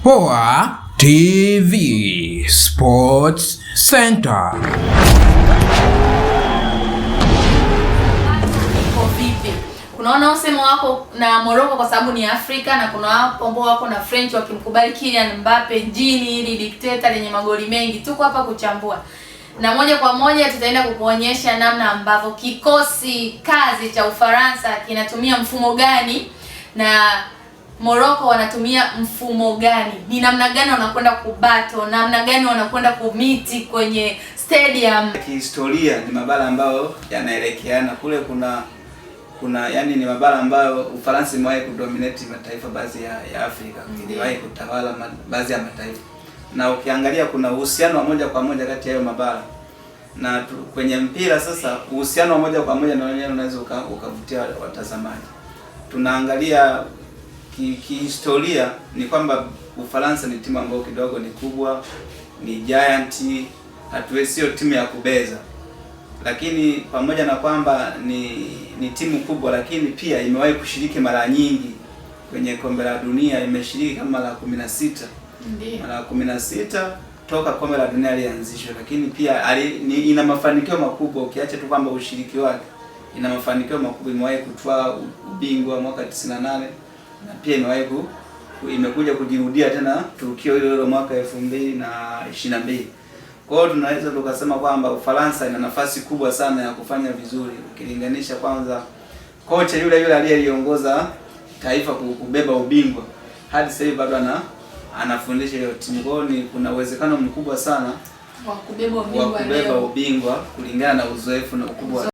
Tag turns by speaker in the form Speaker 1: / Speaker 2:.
Speaker 1: Poa TV Sports Center.
Speaker 2: Unaona usemo wako na Morocco kwa sababu ni Afrika, na kuna wako ambao wako na French wakimkubali Kylian Mbappe, jini hili dikteta lenye magoli mengi. Tuko hapa kuchambua, na moja kwa moja tutaenda kukuonyesha namna ambavyo kikosi kazi cha Ufaransa kinatumia mfumo gani na Morocco wanatumia mfumo gani, ni namna gani wanakwenda kubato, namna gani wanakwenda kumiti kwenye stadium.
Speaker 3: Kihistoria ni mabara ambayo yanaelekeana. Kule kuna yani ni mabara ambayo Ufaransa imewahi kudominate mataifa baadhi ya Afrika, iliwahi kutawala baadhi ya mataifa, na ukiangalia kuna uhusiano wa moja kwa moja kati ya hayo mabara. Na kwenye mpira sasa, uhusiano wa moja kwa moja ndio unaweza ukavutia watazamaji. Tunaangalia kihistoria ni kwamba Ufaransa ni timu ambayo kidogo ni kubwa, ni giant, sio timu ya kubeza. Lakini pamoja na kwamba ni timu kubwa, lakini pia imewahi kushiriki mara nyingi kwenye kombe la dunia. Imeshiriki kama mara 16.
Speaker 2: Ndiyo. Mara
Speaker 3: 16 toka kombe la dunia lianzishwe, lakini pia ina mafanikio makubwa. Ukiacha tu kwamba ushiriki wake, ina mafanikio makubwa. Imewahi kutwaa ubingwa mwaka 98, na pia imekuja kujirudia tena tukio hilo mwaka 2022. Kwa hiyo tunaweza tukasema kwamba Ufaransa ina nafasi kubwa sana ya kufanya vizuri, ukilinganisha kwanza kocha yule aliyeliongoza taifa kubeba ubingwa hadi sasa hivi bado anafundisha hiyo timu. Kwa hiyo kuna uwezekano mkubwa sana
Speaker 2: wa kubeba ubingwa
Speaker 3: kulingana na uzoefu na ukubwa